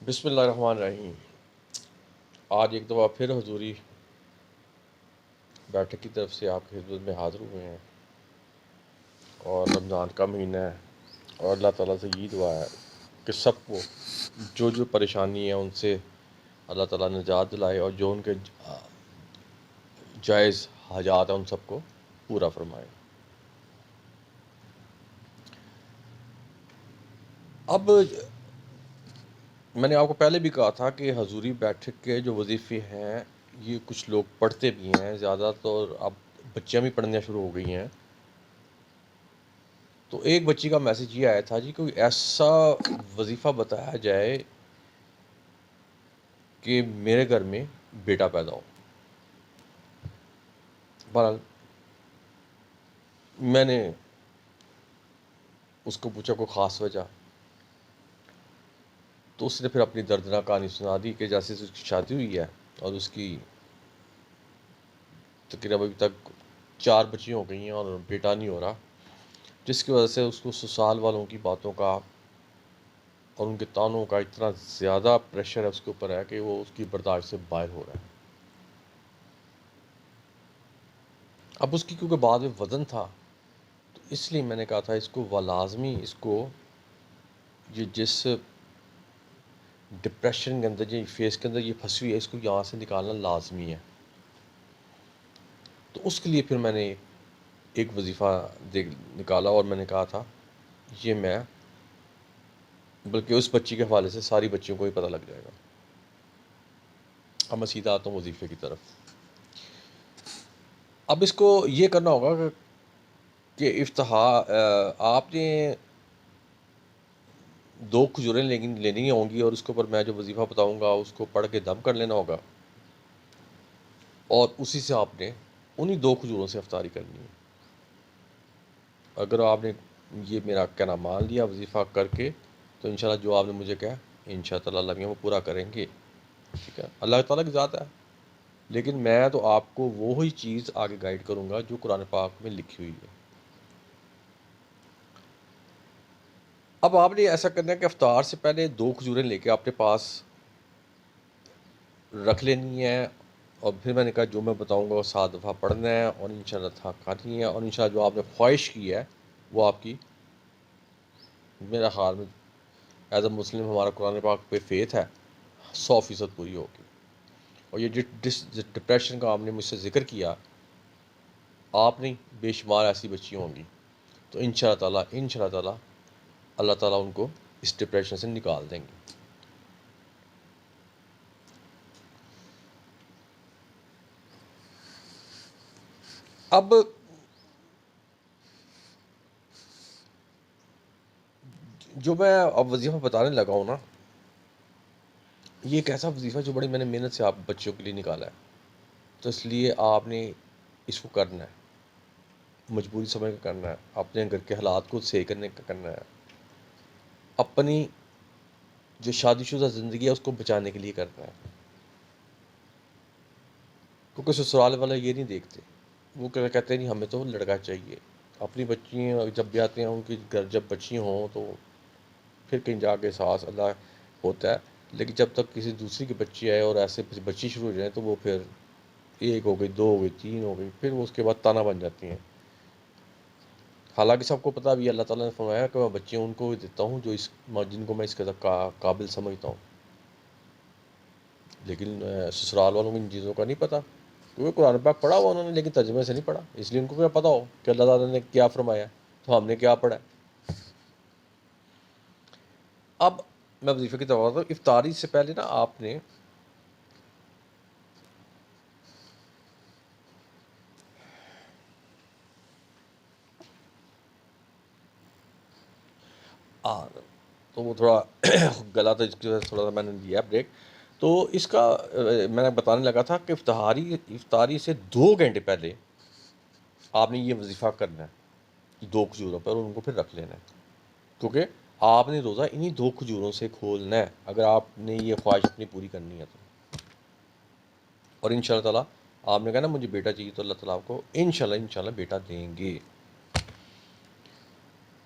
بسم اللہ الرحمن الرحیم۔ آج ایک دفعہ پھر حضوری بیٹھک کی طرف سے آپ کی خدمت میں حاضر ہوئے ہیں، اور رمضان کا مہینہ ہے، اور اللہ تعالیٰ سے یہ دعا ہے کہ سب کو جو پریشانی ہے ان سے اللہ تعالیٰ نجات دلائے، اور جو ان کے جائز حاجات ہیں ان سب کو پورا فرمائے۔ اب میں نے آپ کو پہلے بھی کہا تھا کہ حضوری بیٹھک کے جو وظیفے ہیں یہ کچھ لوگ پڑھتے بھی ہیں، زیادہ تر اب بچیاں بھی پڑھنا شروع ہو گئی ہیں۔ تو ایک بچی کا میسج یہ آیا تھا جی، کوئی ایسا وظیفہ بتایا جائے کہ میرے گھر میں بیٹا پیدا ہو۔ بہرحال میں نے اس کو پوچھا کوئی خاص وجہ، تو اس نے پھر اپنی دردناک کہانی سنا دی کہ جیسے اس کی شادی ہوئی ہے اور اس کی تقریباً ابھی تک 4 بچی ہو گئی ہیں اور بیٹا نہیں ہو رہا، جس کی وجہ سے اس کو سسرال والوں کی باتوں کا اور ان کے تانوں کا اتنا زیادہ پریشر ہے اس کے اوپر ہے کہ وہ اس کی برداشت سے باہر ہو رہا ہے۔ اب اس کی کیونکہ بعد میں وزن تھا، تو اس لیے میں نے کہا تھا اس کو لازمی اس کو یہ جس ڈپریشن کے اندر یہ فیس کے اندر یہ پھنسی ہوئی ہے، اس کو یہاں سے نکالنا لازمی ہے۔ تو اس کے لیے پھر میں نے ایک وظیفہ نکالا، اور میں نے کہا تھا یہ میں بلکہ اس بچی کے حوالے سے ساری بچیوں کو ہی پتہ لگ جائے گا۔ اب میں سیدھا آتا ہوں وظیفے کی طرف۔ اب اس کو یہ کرنا ہوگا کہ آپ نے 2 کھجوریں لینی ہوں گی، اور اس کے اوپر میں جو وظیفہ بتاؤں گا اس کو پڑھ کے دم کر لینا ہوگا، اور اسی سے آپ نے انہی 2 کھجوروں سے افطاری کرنی ہے۔ اگر آپ نے یہ میرا کہنا مان لیا وظیفہ کر کے، تو انشاءاللہ جو آپ نے مجھے کہا انشاءاللہ اللہ میاں وہ پورا کریں گے۔ ٹھیک ہے، اللہ تعالیٰ کی ذات ہے، لیکن میں تو آپ کو وہی چیز آگے گائیڈ کروں گا جو قرآن پاک میں لکھی ہوئی ہے۔ اب آپ نے ایسا کرنا ہے کہ افطار سے پہلے 2 کھجوریں لے کے اپنے پاس رکھ لینی ہے، اور پھر میں نے کہا جو میں بتاؤں گا وہ 7 دفعہ پڑھنا ہے، اور انشاءاللہ تھا کھانی ہے، اور انشاءاللہ جو آپ نے خواہش کی ہے وہ آپ کی میرا خیال میں ایز اے مسلم ہمارا قرآن پاک پہ فیتھ ہے 100% پوری ہوگی۔ اور یہ ڈپریشن کا آپ نے مجھ سے ذکر کیا، آپ نہیں بے شمار ایسی بچی ہوں گی، تو انشاءاللہ تعالیٰ اللہ تعالیٰ ان کو اس ڈپریشن سے نکال دیں گے۔ اب جو میں اب وظیفہ بتانے لگا ہوں نا، یہ ایک ایسا وظیفہ جو بڑی میں نے محنت سے آپ بچوں کے لیے نکالا ہے، تو اس لیے آپ نے اس کو کرنا ہے، مجبوری سمجھ کر کرنا ہے، اپنے گھر کے حالات کو صحیح کرنے کا کرنا ہے، اپنی جو شادی شدہ زندگی ہے اس کو بچانے کے لیے کرنا ہے۔ کیونکہ سسرال والے یہ نہیں دیکھتے، وہ کہتے ہیں نہیں ہمیں تو لڑکا چاہیے۔ اپنی بچی جب بھی آتے ہیں ان کی گھر جب بچی ہوں تو پھر کہیں جا کے احساس اللہ ہوتا ہے، لیکن جب تک کسی دوسری کی بچی آئے اور ایسے بچی شروع ہو جائیں تو وہ پھر 1 ہو گئی، 2 ہو گئی، 3 ہو گئی، پھر وہ اس کے بعد تانا بن جاتی ہیں۔ حالانکہ سب کو پتہ بھی اللہ تعالیٰ نے فرمایا کہ میں بچیاں ان کو بھی دیتا ہوں جن کو میں اس قدر قابل سمجھتا ہوں، لیکن سسرال والوں کو ان چیزوں کا نہیں پتہ، کیونکہ قرآن پاک پڑھا ہوا انہوں نے لیکن ترجمے سے نہیں پڑھا، اس لیے ان کو کیا پتہ ہو کہ اللہ تعالیٰ نے کیا فرمایا تو ہم نے کیا پڑھا ہے۔ اب میں وظیفے کی طرف آتا ہوں۔ افطاری سے پہلے نا آپ نے تو وہ تھوڑا گلا تھا، اس کی وجہ سے تھوڑا سا میں نے لیا بریک۔ تو اس کا میں نے بتانے لگا تھا کہ افطاری سے 2 گھنٹے پہلے آپ نے یہ وظیفہ کرنا ہے 2 کھجوروں پر، اور ان کو پھر رکھ لینا ہے، کیونکہ آپ نے روزہ انہی 2 کھجوروں سے کھولنا ہے اگر آپ نے یہ خواہش اپنی پوری کرنی ہے تو۔ اور انشاءاللہ تعالیٰ آپ نے کہا نا مجھے بیٹا چاہیے، تو اللہ تعالیٰ آپ کو انشاءاللہ بیٹا دیں گے،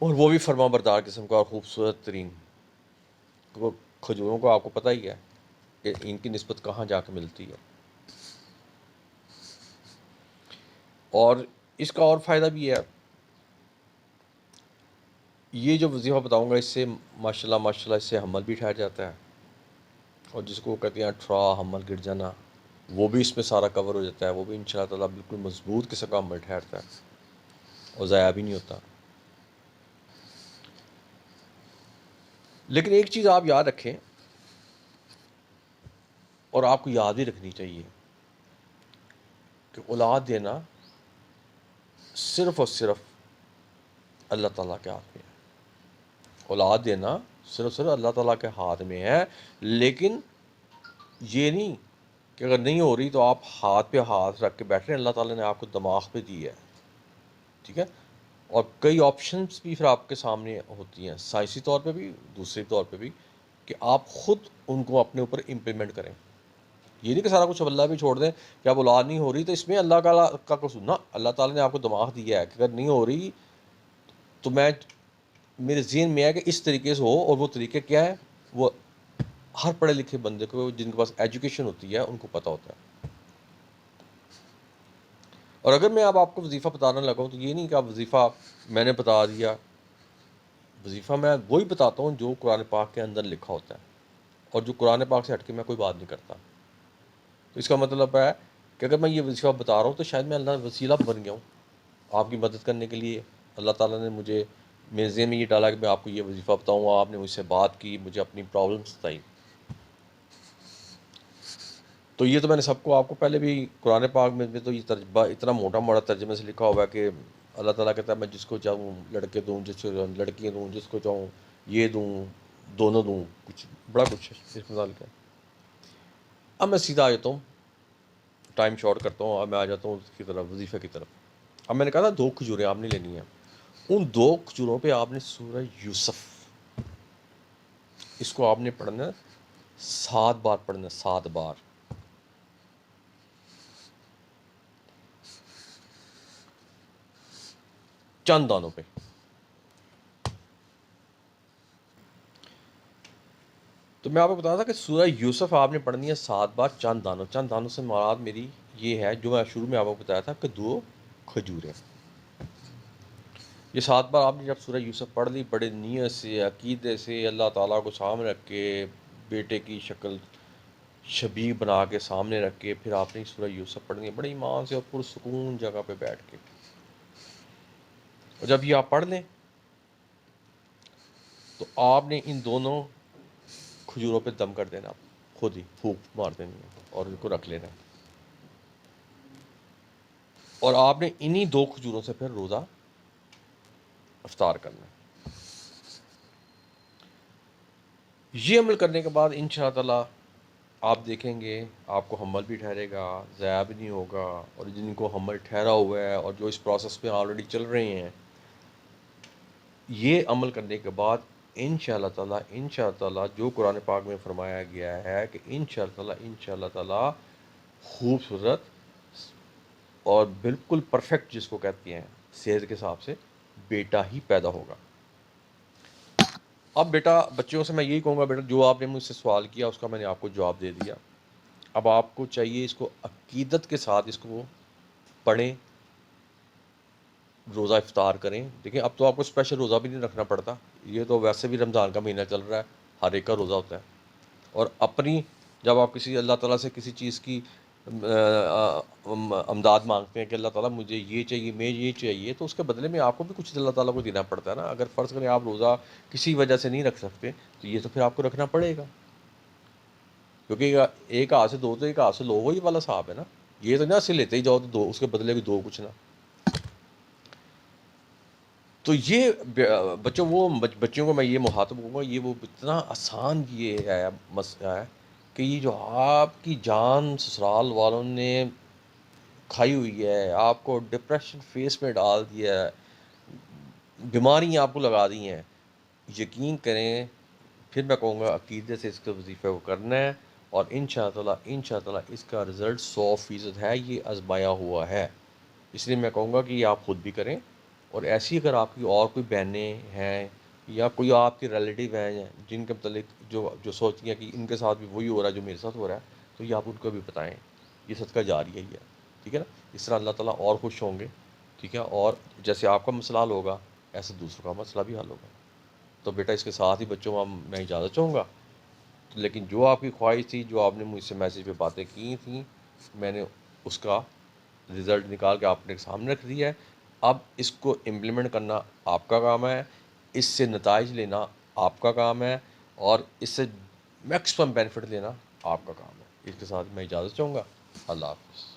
اور وہ بھی فرما بردار قسم کا اور خوبصورت ترین۔ وہ کھجوروں کو آپ کو پتہ ہی ہے کہ ان کی نسبت کہاں جا کے ملتی ہے. اور اس کا اور فائدہ بھی ہے، یہ جو وظیفہ بتاؤں گا اس سے ماشاءاللہ اس سے حمل بھی ٹھہر جاتا ہے، اور جس کو کہتے ہیں ٹھڑا حمل گر جانا، وہ بھی اس میں سارا کور ہو جاتا ہے. وہ بھی انشاءاللہ تعالیٰ بالکل مضبوط قسم کا حمل ٹھہرتا ہے اور ضائع بھی نہیں ہوتا. لیکن ایک چیز آپ یاد رکھیں، اور آپ کو یاد ہی رکھنی چاہیے، کہ اولاد دینا صرف اور صرف اللہ تعالیٰ کے ہاتھ میں ہے. اولاد دینا صرف اللہ تعالیٰ کے ہاتھ میں ہے. لیکن یہ نہیں کہ اگر نہیں ہو رہی تو آپ ہاتھ پہ ہاتھ رکھ کے بیٹھ رہے ہیں. اللہ تعالیٰ نے آپ کو دماغ پہ دی ہے، ٹھیک ہے، اور کئی آپشنس بھی پھر آپ کے سامنے ہوتی ہیں، سائنسی طور پہ بھی، دوسرے طور پہ بھی، کہ آپ خود ان کو اپنے اوپر امپلیمنٹ کریں. یہ نہیں کہ سارا کچھ اللہ بھی چھوڑ دیں کہ اب اولاد نہیں ہو رہی تو اس میں اللہ کا قصور نہ. اللہ تعالیٰ نے آپ کو دماغ دیا ہے کہ اگر نہیں ہو رہی تو میرے ذہن میں ہے کہ اس طریقے سے ہو، اور وہ طریقے کیا ہے وہ ہر پڑھے لکھے بندے کو، جن کے پاس ایجوکیشن ہوتی ہے، ان کو پتہ ہوتا ہے. اور اگر میں اب آپ کو وظیفہ بتانا لگا ہوں تو یہ نہیں کہ اب وظیفہ میں نے بتا دیا. وظیفہ میں وہی بتاتا ہوں جو قرآن پاک کے اندر لکھا ہوتا ہے، اور جو قرآن پاک سے ہٹ کے میں کوئی بات نہیں کرتا. تو اس کا مطلب ہے کہ اگر میں یہ وظیفہ بتا رہا ہوں تو شاید میں اللہ وسیلہ بن گیا ہوں آپ کی مدد کرنے کے لیے. اللہ تعالیٰ نے مجھے میرے ذہن میں یہ ڈالا کہ میں آپ کو یہ وظیفہ بتاؤں گا. آپ نے مجھ سے بات کی، مجھے اپنی پرابلمس بتائی. تو یہ تو میں نے سب کو آپ کو پہلے بھی قرآن پاک میں تو یہ ترجمہ اتنا موٹا ترجمے سے لکھا ہوا ہے کہ اللہ تعالیٰ کہتا ہے میں جس کو چاہوں لڑکے دوں، جس کو چاہوں لڑکیاں دوں، جس کو چاہوں یہ دوں، دونوں دوں، کچھ بڑا کچھ ہے اس مثال کا. اب میں سیدھا آ جاتا ہوں، ٹائم شارٹ کرتا ہوں، اب میں آ جاتا ہوں اس کی طرف، وظیفے کی طرف. اب میں نے کہا تھا 2 کھجوریں آپ نے لینی ہیں. ان 2 کھجوروں پہ آپ نے سورہ یوسف، اس کو آپ نے پڑھنا 7 بار پڑھنا، 7 بار. چند دانوں پہ. تو میں آپ کو بتا تھا کہ سورہ یوسف آپ نے پڑھنی ہے 7 بار چند دانوں. چند دانوں سے مراد میری یہ ہے جو میں شروع میں آپ کو بتایا تھا کہ 2 کھجوریں. یہ 7 بار آپ نے جب سورہ یوسف پڑھ لی، بڑے نیت سے، عقیدے سے، اللہ تعالیٰ کو سامنے رکھ کے، بیٹے کی شکل شبیہ بنا کے سامنے رکھ کے، پھر آپ نے سورہ یوسف پڑھنی ہے بڑے ایمان سے اور پرسکون جگہ پہ بیٹھ کے. اور جب یہ آپ پڑھ لیں تو آپ نے ان دونوں کھجوروں پہ دم کر دینا، خود ہی پھونک مار دینی ہے اور ان کو رکھ لینا. اور آپ نے انہی 2 کھجوروں سے پھر روزہ افطار کرنا ہے. یہ عمل کرنے کے بعد انشاءاللہ آپ دیکھیں گے آپ کو حمل بھی ٹھہرے گا، ضائع بھی نہیں ہوگا. اور جن کو حمل ٹھہرا ہوا ہے اور جو اس پروسیس میں آلریڈی چل رہے ہیں، یہ عمل کرنے کے بعد انشاءاللہ تعالیٰ جو قرآن پاک میں فرمایا گیا ہے کہ انشاءاللہ تعالیٰ خوبصورت اور بالکل پرفیکٹ جس کو کہتے ہیں صحت کے حساب سے بیٹا ہی پیدا ہوگا. اب بچوں سے میں یہی کہوں گا، بیٹا جو آپ نے مجھ سے سوال کیا اس کا میں نے آپ کو جواب دے دیا. اب آپ کو چاہیے اس کو عقیدت کے ساتھ اس کو پڑھیں، روزہ افطار کریں. دیکھیں اب تو آپ کو اسپیشل روزہ بھی نہیں رکھنا پڑتا، یہ تو ویسے بھی رمضان کا مہینہ چل رہا ہے، ہر ایک کا روزہ ہوتا ہے. اور اپنی جب آپ کسی اللہ تعالیٰ سے کسی چیز کی امداد مانگتے ہیں کہ اللہ تعالیٰ مجھے یہ چاہیے، میں یہ چاہیے، تو اس کے بدلے میں آپ کو بھی کچھ اللہ تعالیٰ کو دینا پڑتا ہے نا. اگر فرض کریں آپ روزہ کسی وجہ سے نہیں رکھ سکتے تو یہ تو پھر آپ کو رکھنا پڑے گا، کیونکہ ایک ہاتھ سے 2 تو ایک ہاتھ سے لو وہی والا صاحب ہے نا. یہ تو نہ سے لیتے ہی جاؤ تو 2 اس کے بدلے بھی 2 کچھ نہ. تو یہ بچوں کو میں یہ مخاطب ہوں گا، یہ وہ اتنا آسان یہ ہے مسئلہ ہے کہ یہ جو آپ کی جان سسرال والوں نے کھائی ہوئی ہے، آپ کو ڈپریشن فیس میں ڈال دیا ہے، بیماریاں آپ کو لگا دی ہیں، یقین کریں پھر میں کہوں گا عقیدے سے اس کے وظیفے کو کرنا ہے. اور انشاءاللہ اس کا رزلٹ 100% ہے، یہ آزمایا ہوا ہے. اس لیے میں کہوں گا کہ یہ آپ خود بھی کریں، اور ایسی اگر آپ کی اور کوئی بہنیں ہیں یا کوئی آپ کے ریلیٹیو ہیں جن کے متعلق جو سوچتی ہیں کہ ان کے ساتھ بھی وہی ہو رہا ہے جو میرے ساتھ ہو رہا ہے، تو یہ آپ ان کو بھی بتائیں، یہ صدقہ جاری ہے یہ، ٹھیک ہے نا؟ اس طرح اللہ تعالیٰ اور خوش ہوں گے، ٹھیک ہے؟ اور جیسے آپ کا مسئلہ حل ہوگا ایسے دوسروں کا مسئلہ بھی حل ہوگا۔ تو بیٹا اس کے ساتھ ہی بچوں میں اجازت چاہوں گا، لیکن جو آپ کی خواہش تھی، جو آپ نے مجھ سے میسیج پہ باتیں کی تھیں، میں نے اس کا رزلٹ نکال کے آپ نے سامنے رکھ دیا ہے۔ اب اس کو امپلیمنٹ کرنا آپ کا کام ہے، اس سے نتائج لینا آپ کا کام ہے، اور اس سے میکسیمم بینیفٹ لینا آپ کا کام ہے۔ اس کے ساتھ میں اجازت چاہوں گا۔ اللہ حافظ۔